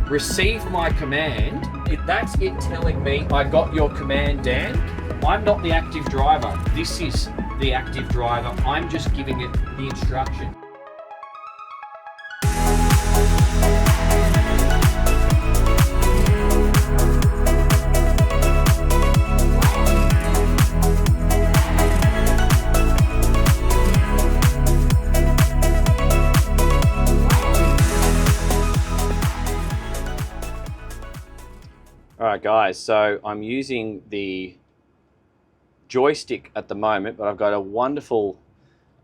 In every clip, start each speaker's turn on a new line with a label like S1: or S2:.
S1: receive my command, if that's it telling me, I got your command, Dan. I'm not the active driver. This is the active driver. I'm just giving it the instruction. All right, guys, so I'm using the joystick at the moment, but I've got a wonderful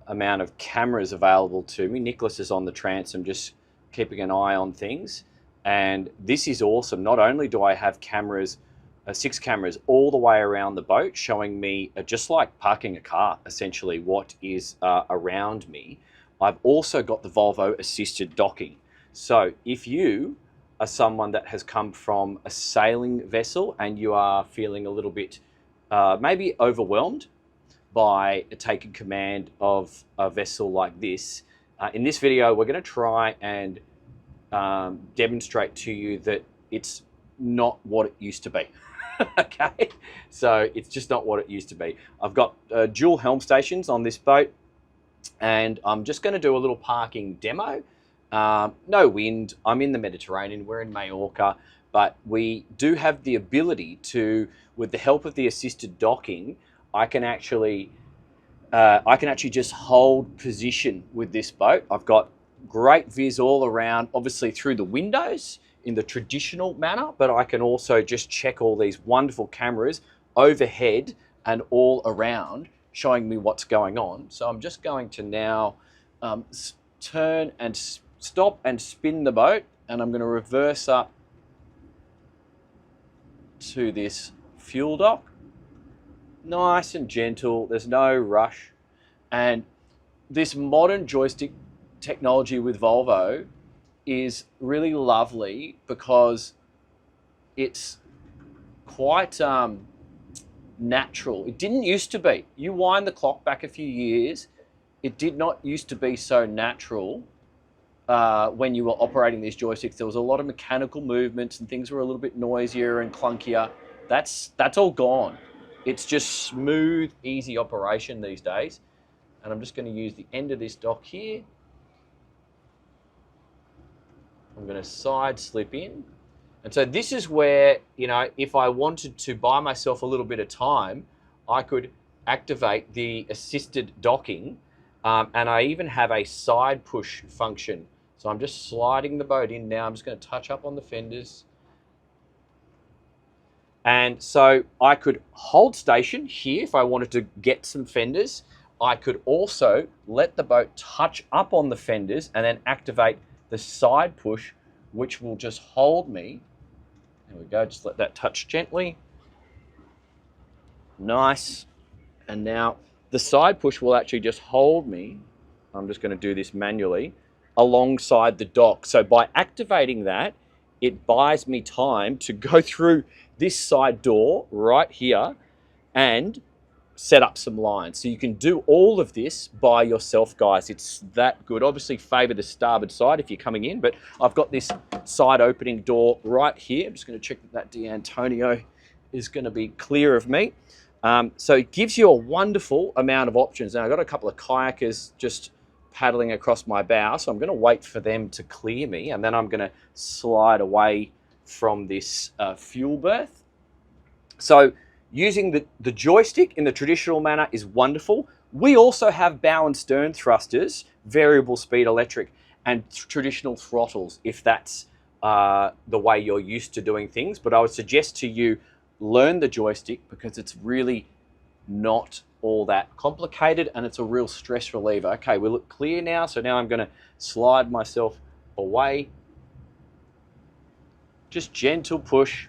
S1: amount of cameras available to me. Nicholas is on the transom just keeping an eye on things, and this is awesome. Not only do I have cameras, 6 cameras all the way around the boat showing me, just like parking a car, essentially what is around me, I've also got the Volvo assisted docking. So if you are someone that has come from a sailing vessel and you are feeling a little bit maybe overwhelmed by taking command of a vessel like this, in this video we're going to try and demonstrate to you that it's not what it used to be. Okay, so it's just not what it used to be. I've got dual helm stations on this boat, and I'm just going to do a little parking demo. No wind, I'm in the Mediterranean, we're in Majorca, but we do have the ability to, with the help of the assisted docking, I can actually just hold position with this boat. I've got great viz all around, obviously through the windows in the traditional manner, but I can also just check all these wonderful cameras overhead and all around, showing me what's going on. So I'm just going to now turn and stop and spin the boat, and I'm going to reverse up to this fuel dock. Nice and gentle, there's no rush. And this modern joystick technology with Volvo is really lovely because it's quite natural. It didn't used to be. You wind the clock back a few years, it did not used to be so natural. When you were operating these joysticks, there was a lot of mechanical movements and things were a little bit noisier and clunkier. That's all gone. It's just smooth, easy operation these days. And I'm just going to use the end of this dock here. I'm going to side slip in. And so this is where, you know, if I wanted to buy myself a little bit of time, I could activate the assisted docking. And I even have a side push function. So I'm just sliding the boat in now. I'm just going to touch up on the fenders. And so I could hold station here if I wanted to get some fenders. I could also let the boat touch up on the fenders and then activate the side push, which will just hold me. There we go, just let that touch gently. Nice. And now the side push will actually just hold me. I'm just going to do this manually alongside the dock. So by activating that, it buys me time to go through this side door right here and set up some lines. So you can do all of this by yourself, guys. It's that good. Obviously favor the starboard side if you're coming in, but I've got this side opening door right here. I'm just going to check that D'Antonio is going to be clear of me. So it gives you a wonderful amount of options. Now I've got a couple of kayakers just paddling across my bow, so I'm going to wait for them to clear me, and then I'm going to slide away from this fuel berth. So using the joystick in the traditional manner is wonderful. We also have bow and stern thrusters, variable speed electric, and traditional throttles if that's the way you're used to doing things. But I would suggest to you, learn the joystick because it's really not all that complicated and it's a real stress reliever. Okay, we look clear now, so now I'm going to slide myself away. Just gentle push.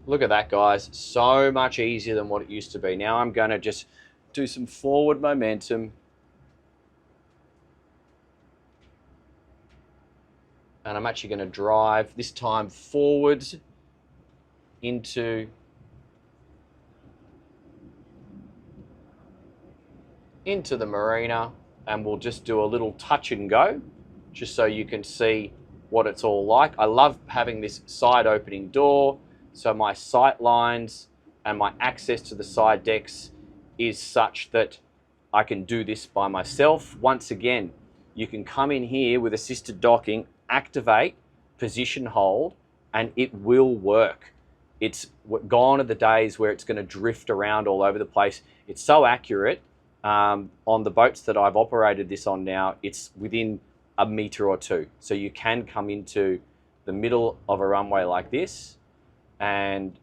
S1: Look at that, guys. So much easier than what it used to be. Now I'm going to just do some forward momentum. And I'm actually going to drive, this time forwards into the marina. and we'll just do a little touch and go, just so you can see what it's all like. I love having this side opening door, so my sight lines and my access to the side decks is such that I can do this by myself. Once again, you can come in here with assisted docking, activate, position hold, and it will work. It's gone are the days where it's going to drift around all over the place. It's so accurate. On the boats that I've operated this on now, it's within a meter or two. So you can come into the middle of a runway like this and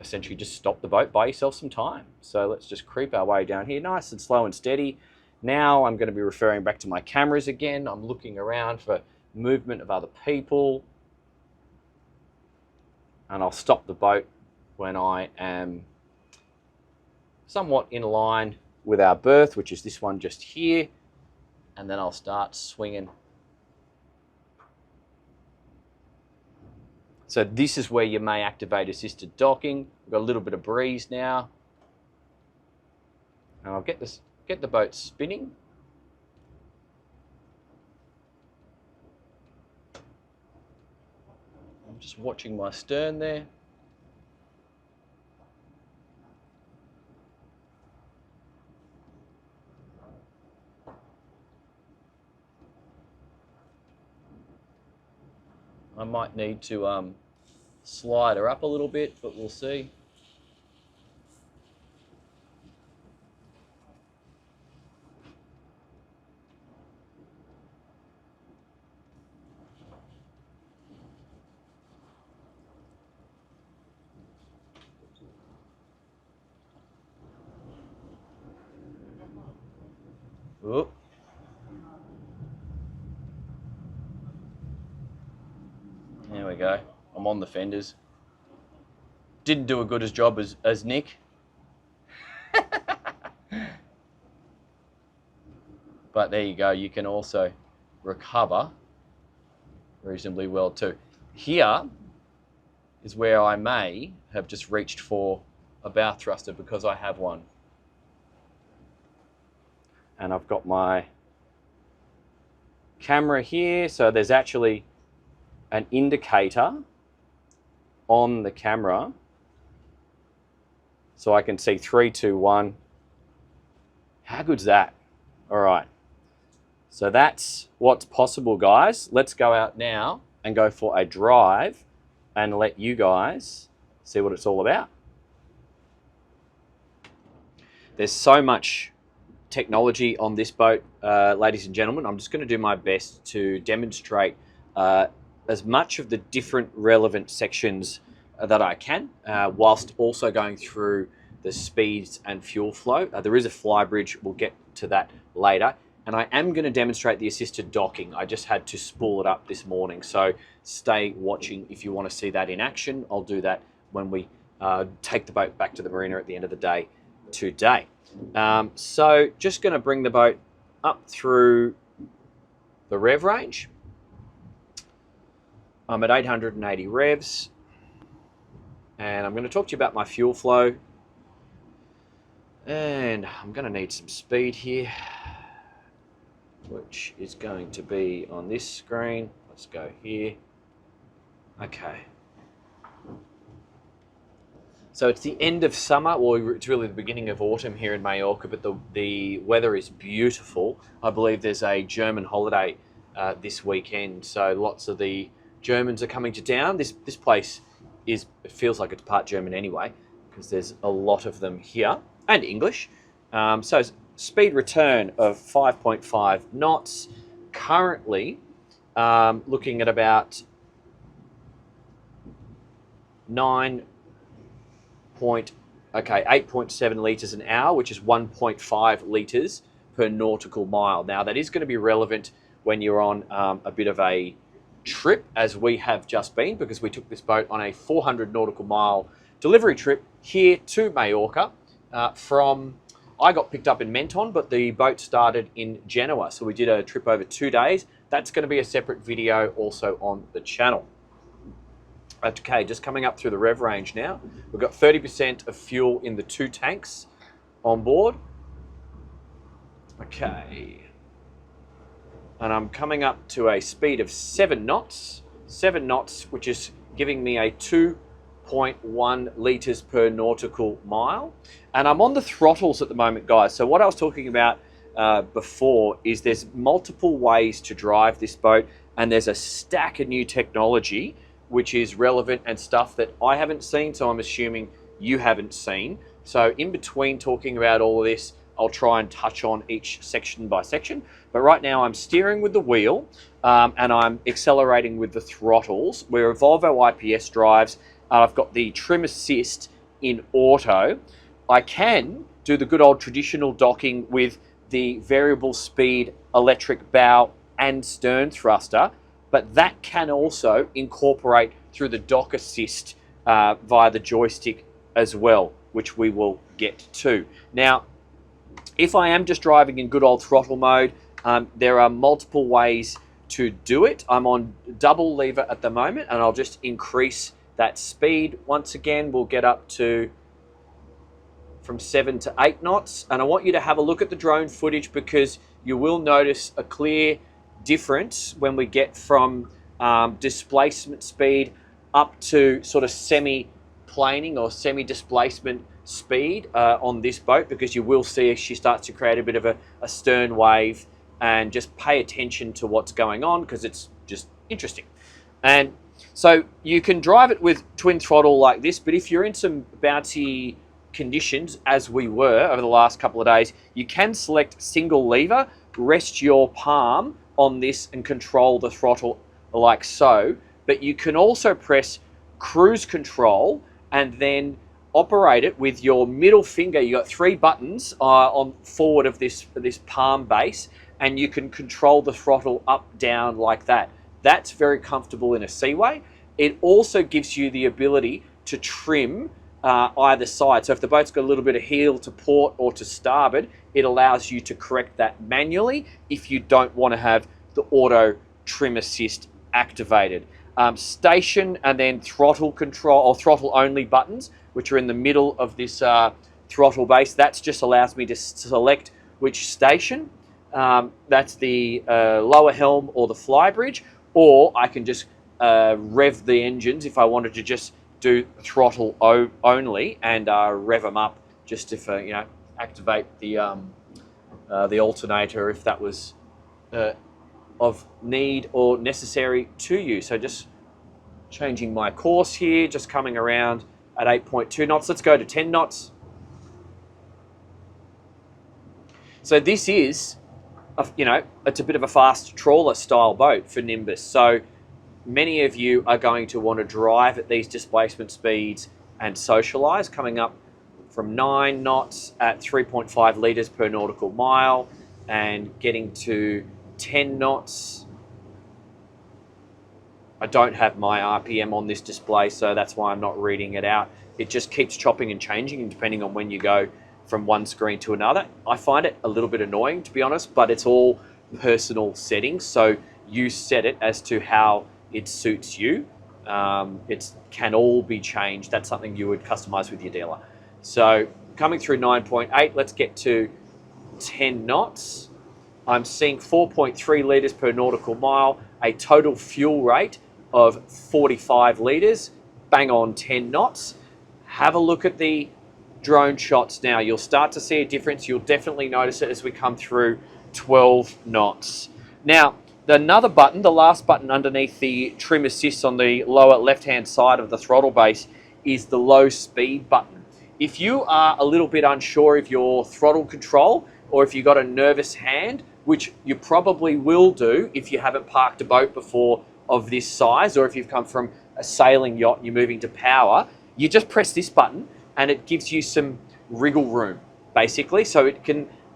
S1: essentially just stop the boat, buy yourself some time. So let's just creep our way down here, nice and slow and steady. Now I'm going to be referring back to my cameras again. I'm looking around for movement of other people. And I'll stop the boat when I am somewhat in line with our berth, which is this one just here. And then I'll start swinging. So this is where you may activate assisted docking. We've got a little bit of breeze now. And I'll get the boat spinning. I'm just watching my stern there. I might need to slide her up a little bit, but we'll see. Oop. There we go. I'm on the fenders. Didn't do a good job as Nick. But there you go. You can also recover reasonably well too. Here is where I may have just reached for a bow thruster because I have one. And I've got my camera here. So there's actually an indicator on the camera. So I can see 3, 2, 1. How good's that? All right. So that's what's possible, guys. Let's go out now and go for a drive and let you guys see what it's all about. There's so much technology on this boat, ladies and gentlemen. I'm just going to do my best to demonstrate as much of the different relevant sections that I can, whilst also going through the speeds and fuel flow. There is a flybridge, we'll get to that later. And I am going to demonstrate the assisted docking. I just had to spool it up this morning. So stay watching if you want to see that in action. I'll do that when we take the boat back to the marina at the end of the day today. So just going to bring the boat up through the rev range. I'm at 880 revs. And I'm going to talk to you about my fuel flow. And I'm going to need some speed here, which is going to be on this screen. Let's go here. Okay. So it's the end of summer, well, it's really the beginning of autumn here in Mallorca, but the weather is beautiful. I believe there's a German holiday this weekend, so lots of the Germans are coming to town. This place it feels like it's part German anyway, because there's a lot of them here, and English. So speed return of 5.5 knots. Currently looking at about 8.7 litres an hour, which is 1.5 litres per nautical mile. Now that is going to be relevant when you're on a bit of a trip, as we have just been, because we took this boat on a 400 nautical mile delivery trip here to Mallorca I got picked up in Menton, but the boat started in Genoa. So we did a trip over 2 days. That's going to be a separate video also on the channel. Okay, just coming up through the rev range now. We've got 30% of fuel in the 2 tanks on board. Okay. And I'm coming up to a speed of 7 knots. 7 knots, which is giving me a 2.1 litres per nautical mile. And I'm on the throttles at the moment, guys. So what I was talking about before is there's multiple ways to drive this boat, and there's a stack of new technology which is relevant and stuff that I haven't seen, so I'm assuming you haven't seen. So in between talking about all of this, I'll try and touch on each section by section. But right now I'm steering with the wheel and I'm accelerating with the throttles. We're a Volvo IPS drives. I've got the trim assist in auto. I can do the good old traditional docking with the variable speed electric bow and stern thruster, but that can also incorporate through the Dock Assist via the joystick as well, which we will get to. Now, if I am just driving in good old throttle mode, there are multiple ways to do it. I'm on double lever at the moment, and I'll just increase that speed. Once again, we'll get up to from 7 to 8 knots. And I want you to have a look at the drone footage, because you will notice a clear difference when we get from displacement speed up to sort of semi-planing or semi-displacement speed on this boat, because you will see she starts to create a bit of a stern wave. And just pay attention to what's going on, because it's just interesting. And so you can drive it with twin throttle like this, but if you're in some bouncy conditions, as we were over the last couple of days, you can select single lever, rest your palm on this and control the throttle like so. But you can also press cruise control and then operate it with your middle finger. You got 3 buttons on forward of this palm base, and you can control the throttle up, down like that. That's very comfortable in a seaway. It also gives you the ability to trim either side. So if the boat's got a little bit of heel to port or to starboard, it allows you to correct that manually if you don't want to have the auto trim assist activated. Station and then throttle control or throttle only buttons, which are in the middle of this throttle base. That just allows me to select which station. That's the lower helm or the flybridge, or I can just rev the engines if I wanted to just do throttle only and rev them up, just if activate the alternator if that was of need or necessary to you. So just changing my course here, just coming around at 8.2 knots. Let's go to 10 knots. So this is it's a bit of a fast trawler style boat for Nimbus. So many of you are going to want to drive at these displacement speeds and socialize, coming up from 9 knots at 3.5 litres per nautical mile and getting to 10 knots. I don't have my RPM on this display, so that's why I'm not reading it out. It just keeps chopping and changing depending on when you go from one screen to another. I find it a little bit annoying, to be honest, but it's all personal settings, so you set it as to how it suits you. It can all be changed. That's something you would customize with your dealer. So coming through 9.8, let's get to 10 knots. I'm seeing 4.3 litres per nautical mile, a total fuel rate of 45 litres, bang on 10 knots. Have a look at the drone shots now. You'll start to see a difference. You'll definitely notice it as we come through 12 knots. Now, another button, the last button underneath the trim assist on the lower left-hand side of the throttle base, is the low speed button. If you are a little bit unsure of your throttle control, or if you've got a nervous hand, which you probably will do if you haven't parked a boat before of this size, or if you've come from a sailing yacht and you're moving to power, you just press this button and it gives you some wriggle room, basically. So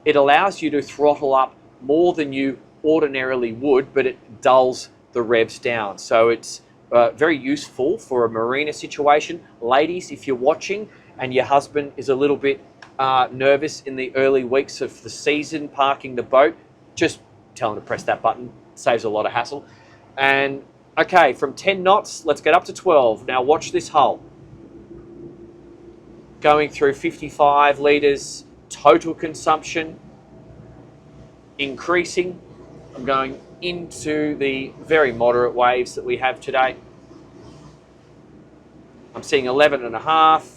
S1: it allows you to throttle up more than you ordinarily would, but it dulls the revs down. So it's very useful for a marina situation. Ladies, if you're watching and your husband is a little bit nervous in the early weeks of the season parking the boat, just tell him to press that button. Saves a lot of hassle. And okay, from 10 knots, let's get up to 12. Now watch this hull. Going through 55 litres total consumption. increasing. I'm going into the very moderate waves that we have today. I'm seeing 11.5.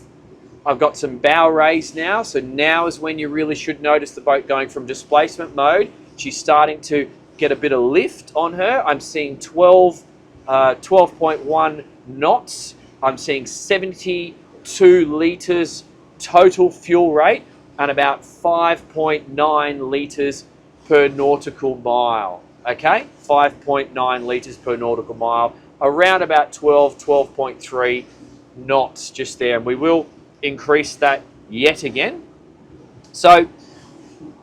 S1: I've got some bow raise now, so now is when you really should notice the boat going from displacement mode. She's starting to get a bit of lift on her. I'm seeing 12.1 knots. I'm seeing 72 litres total fuel rate and about 5.9 litres per nautical mile. Okay, 5.9 litres per nautical mile, around about 12.3 knots just there, and we will increase that yet again. So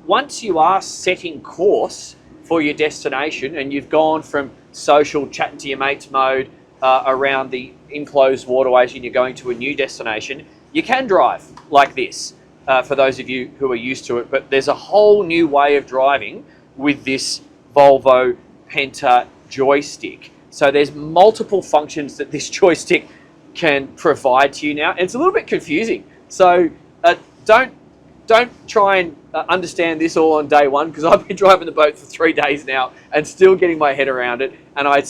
S1: once you are setting course for your destination and you've gone from social chatting to your mates mode around the enclosed waterways and you're going to a new destination, you can drive like this for those of you who are used to it, but there's a whole new way of driving with this Volvo Penta joystick. So there's multiple functions that this joystick can provide to you now. And it's a little bit confusing. So don't try and understand this all on day one, because I've been driving the boat for 3 days now and still getting my head around it. And I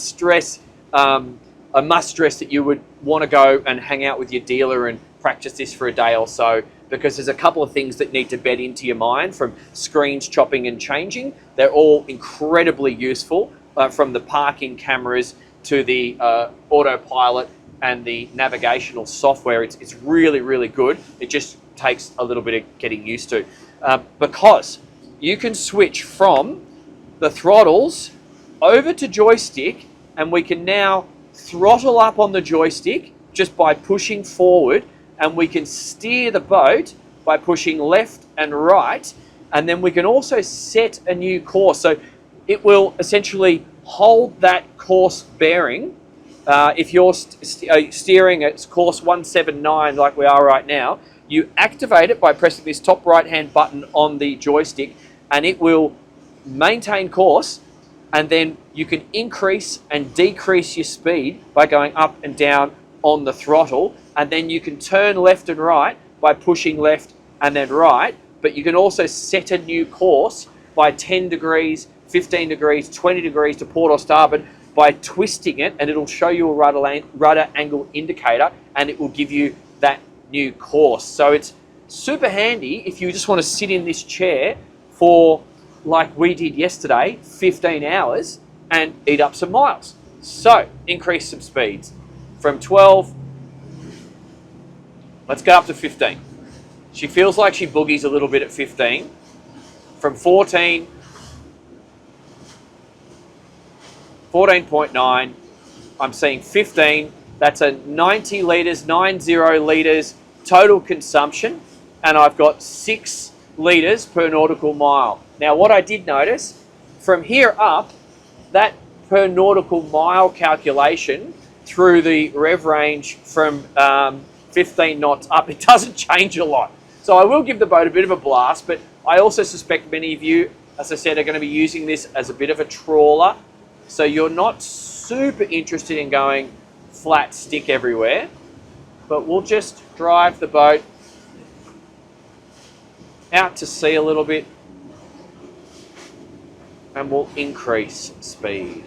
S1: must stress that you would want to go and hang out with your dealer and practice this for a day or so, because there's a couple of things that need to bed into your mind, from screens chopping and changing. They're all incredibly useful, from the parking cameras to the autopilot and the navigational software. It's really, really good. It just takes a little bit of getting used to, because you can switch from the throttles over to joystick, and we can now throttle up on the joystick just by pushing forward, and we can steer the boat by pushing left and right, and then we can also set a new course. So it will essentially hold that course bearing. If you're steering at course 179 like we are right now, you activate it by pressing this top right hand button on the joystick, and it will maintain course, and then you can increase and decrease your speed by going up and down on the throttle, and then you can turn left and right by pushing left and then right, but you can also set a new course by 10 degrees, 15 degrees, 20 degrees to port or starboard by twisting it, and it'll show you a rudder angle indicator, and it will give you that new course. So it's super handy if you just want to sit in this chair for, like we did yesterday, 15 hours and eat up some miles. So increase some speeds from 12, let's go up to 15. She feels like she boogies a little bit at 15. From 14, 14.9, I'm seeing 15. That's a 90 litres, 90 litres total consumption, and I've got 6 litres per nautical mile. Now what I did notice, from here up, that per nautical mile calculation through the rev range from 15 knots up, it doesn't change a lot. So I will give the boat a bit of a blast, but I also suspect many of you, as I said, are going to be using this as a bit of a trawler. So you're not super interested in going flat stick everywhere, but we'll just drive the boat out to sea a little bit, and we'll increase speed.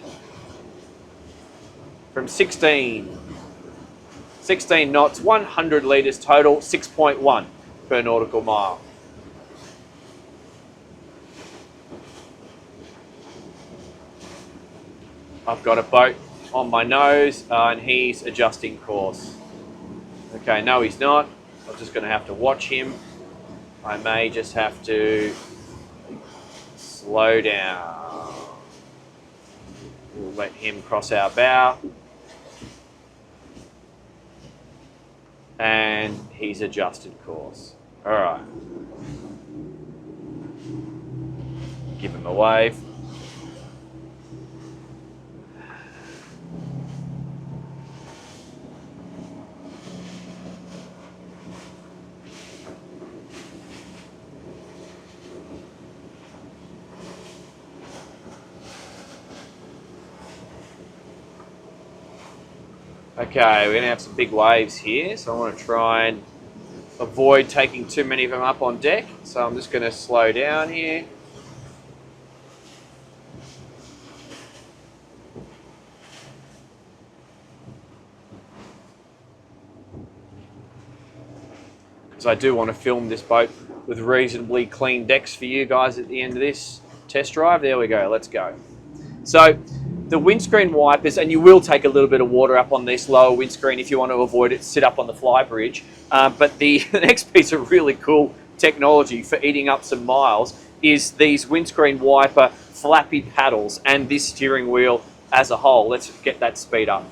S1: From 16 knots, 100 litres total, 6.1 per nautical mile. I've got a boat on my nose and he's adjusting course. Okay, no he's not. I'm just going to have to watch him. I may just have to slow down. We'll let him cross our bow. And he's adjusted course. All right. Give him a wave. Okay, we're going to have some big waves here, so I want to try and avoid taking too many of them up on deck. So I'm just going to slow down here. because I do want to film this boat with reasonably clean decks for you guys at the end of this test drive. There we go, let's go. So the windscreen wipers, and you will take a little bit of water up on this lower windscreen if you want to avoid it, sit up on the fly bridge. But the next piece of really cool technology for eating up some miles is these windscreen wiper flappy paddles and this steering wheel as a whole. Let's get that speed up.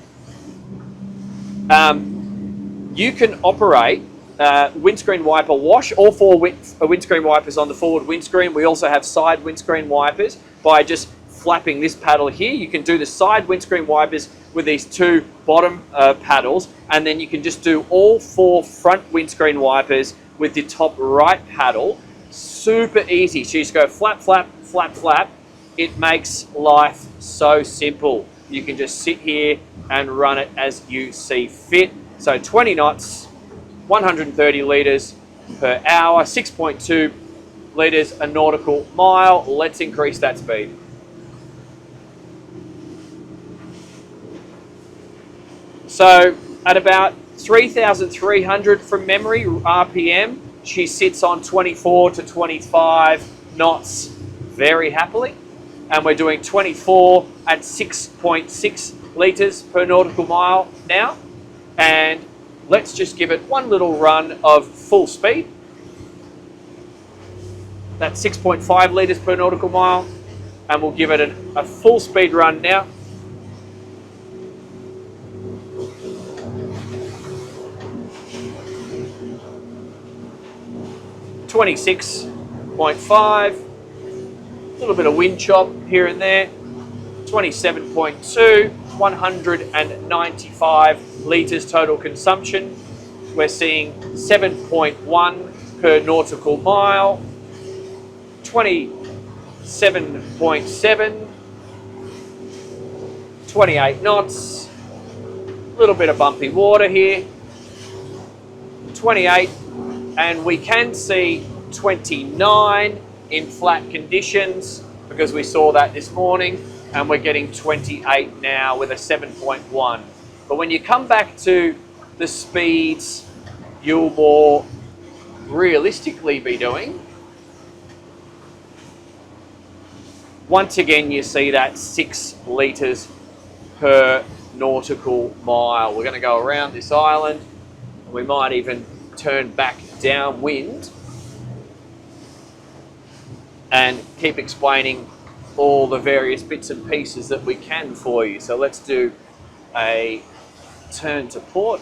S1: You can operate windscreen wiper wash, all four windscreen wipers on the forward windscreen. We also have side windscreen wipers. By just flapping this paddle here, you can do the side windscreen wipers with these two bottom paddles, and then you can just do all four front windscreen wipers with the top right paddle. Super easy. So you just go flap, flap, flap, flap. It makes life so simple. You can just sit here and run it as you see fit. So 20 knots, 130 litres per hour, 6.2 litres a nautical mile. Let's increase that speed. So at about 3,300 from memory RPM, she sits on 24 to 25 knots very happily. And we're doing 24 at 6.6 litres per nautical mile now. And let's just give it one little run of full speed. That's 6.5 litres per nautical mile. And we'll give it a full speed run now. $26.5, a little bit of wind chop here and there. 27.2, 195 litres total consumption. We're seeing 7.1 per nautical mile. 27.7, 28 knots. A little bit of bumpy water here. 28. And we can see 29 in flat conditions because we saw that this morning, and we're getting 28 now with a 7.1. But when you come back to the speeds you'll more realistically be doing, once again you see that 6 litres per nautical mile. We're going to go around this island, and we might even turn back downwind and keep explaining all the various bits and pieces that we can for you. So let's do a turn to port.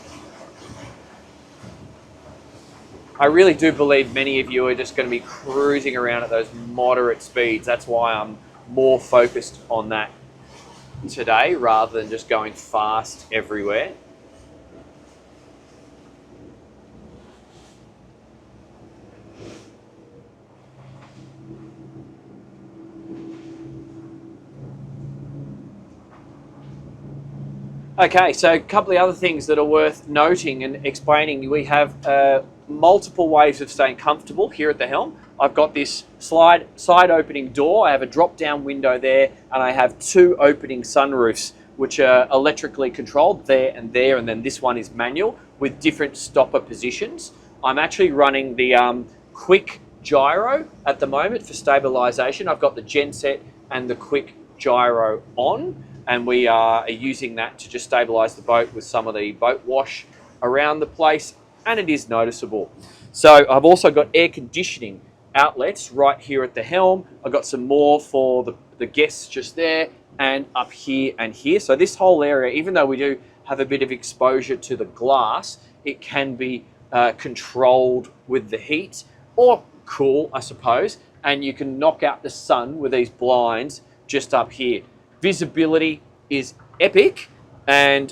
S1: I really do believe many of you are just going to be cruising around at those moderate speeds. That's why I'm more focused on that today rather than just going fast everywhere. Okay, so a couple of other things that are worth noting and explaining. We have multiple ways of staying comfortable here at the helm. I've got this side opening door. I have a drop down window there, and I have 2 opening sunroofs which are electrically controlled there, and then this one is manual with different stopper positions. I'm actually running the quick gyro at the moment for stabilization. I've got the genset and the quick gyro on, and we are using that to just stabilize the boat with some of the boat wash around the place, and it is noticeable. So I've also got air conditioning outlets right here at the helm. I've got some more for the guests just there, and up here and here. So this whole area, even though we do have a bit of exposure to the glass, it can be controlled with the heat, or cool, I suppose, and you can knock out the sun with these blinds just up here. Visibility is epic and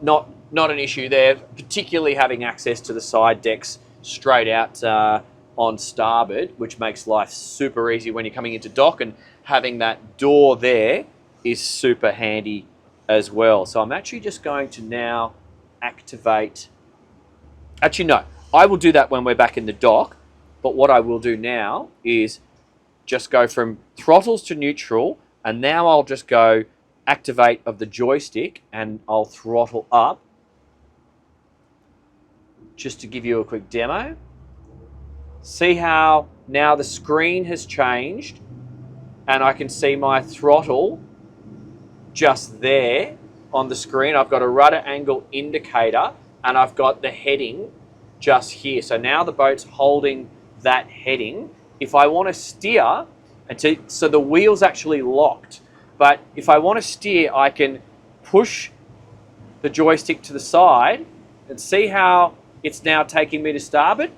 S1: not an issue there, particularly having access to the side decks straight out on starboard, which makes life super easy when you're coming into dock, and having that door there is super handy as well. So I'm actually just going to now activate, actually no, I will do that when we're back in the dock, but what I will do now is just go from throttles to neutral, and now I'll just go activate of the joystick, and I'll throttle up just to give you a quick demo. See how now the screen has changed and I can see my throttle just there on the screen. I've got a rudder angle indicator and I've got the heading just here. So now the boat's holding that heading. If I want to steer, so the wheel's actually locked, but if I want to steer, I can push the joystick to the side and see how it's now taking me to starboard.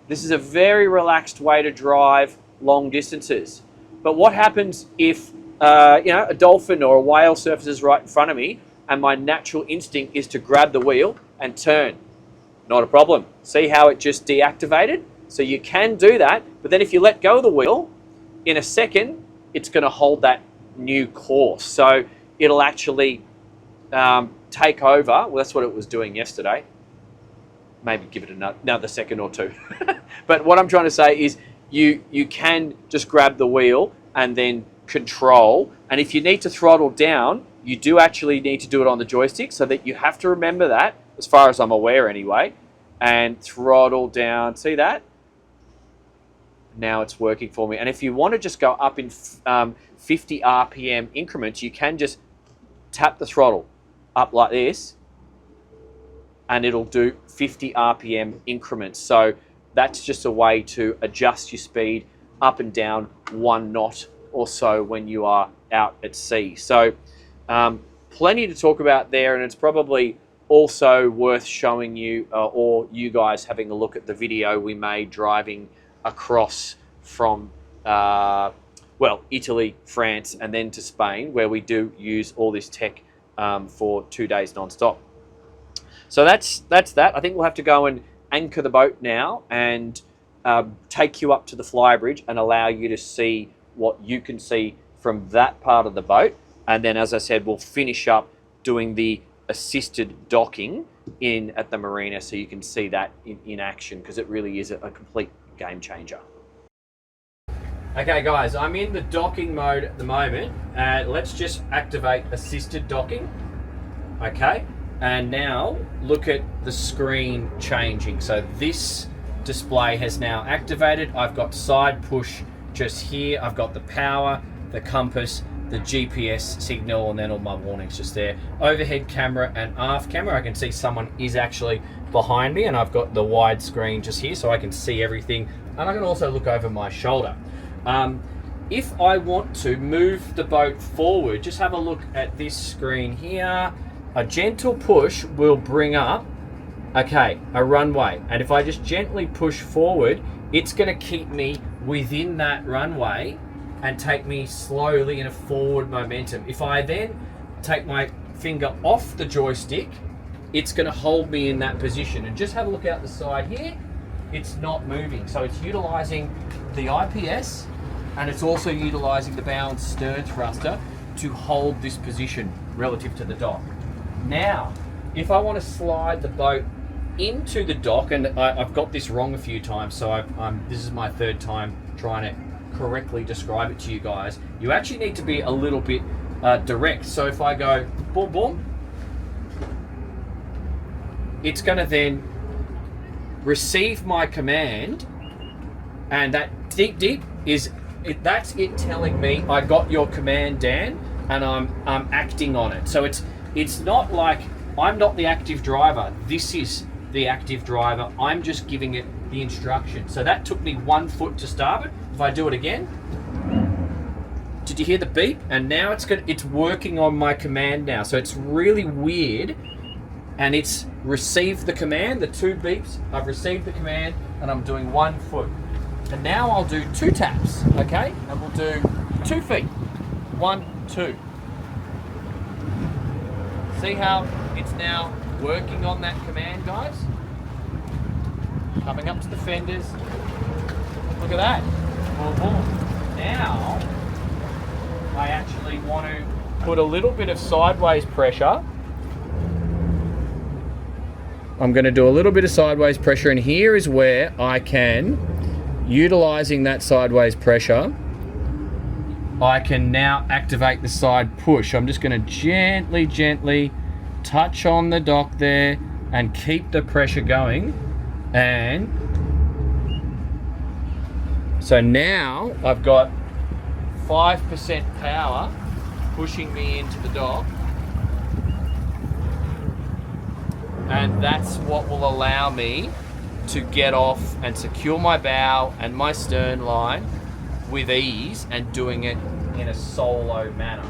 S1: This is a very relaxed way to drive long distances. But what happens if a dolphin or a whale surfaces right in front of me and my natural instinct is to grab the wheel and turn? Not a problem. See how it just deactivated? So you can do that, but then if you let go of the wheel, in a second, it's going to hold that new course. So it'll actually take over. Well, that's what it was doing yesterday. Maybe give it another second or two. But what I'm trying to say is you can just grab the wheel and then control. And if you need to throttle down, you do actually need to do it on the joystick, so that you have to remember that, as far as I'm aware anyway, and throttle down. See that? Now it's working for me. And if you want to just go up in 50 RPM increments, you can just tap the throttle up like this and it'll do 50 RPM increments. So that's just a way to adjust your speed up and down 1 knot or so when you are out at sea. So plenty to talk about there, and it's probably also worth showing you or you guys having a look at the video we made driving across from Italy, France, and then to Spain, where we do use all this tech for 2 days non-stop. So that's that. I think we'll have to go and anchor the boat now and take you up to the flybridge and allow you to see what you can see from that part of the boat. And then, as I said, we'll finish up doing the assisted docking in at the marina, so you can see that in action, because it really is a complete game changer. Okay guys, I'm in the docking mode at the moment. Let's just activate assisted docking. Okay, and now look at the screen changing. So this display has now activated. I've got side push just here. I've got the power, the compass, the GPS signal, and then all my warnings just there. Overhead camera and aft camera. I can see someone is actually behind me, and I've got the wide screen just here so I can see everything, and I can also look over my shoulder. If I want to move the boat forward, just have a look at this screen here. A gentle push will bring up, okay, a runway, and if I just gently push forward, it's going to keep me within that runway and take me slowly in a forward momentum. If I then take my finger off the joystick, it's going to hold me in that position. And just have a look out the side here, it's not moving. So it's utilizing the IPS, and it's also utilizing the bow and stern thruster to hold this position relative to the dock. Now, if I want to slide the boat into the dock, and I've got this wrong a few times, so this is my third time trying to correctly describe it to you guys. You actually need to be a little bit direct. So if I go boom, boom, it's going to then receive my command, and that deep, deep that's it telling me I got your command, Dan, and I'm acting on it. So it's not like I'm not the active driver. This is the active driver. I'm just giving it the instruction. So that took me 1 foot to starboard. If I do it again, did you hear the beep? And now it's working on my command now. So it's really weird, and it's received the command, the 2 beeps. I've received the command, and I'm doing 1 foot. And now I'll do 2 taps, okay? And we'll do 2 feet. 1, 2. See how it's now working on that command, guys? Coming up to the fenders. Look at that. Boom, boom. Now, I actually want to put a little bit of sideways pressure. I'm going to do a little bit of sideways pressure, and here is where I can, utilizing that sideways pressure, I can now activate the side push. I'm just going to gently touch on the dock there and keep the pressure going. And so now I've got 5% power pushing me into the dock, and that's what will allow me to get off and secure my bow and my stern line with ease, and doing it in a solo manner.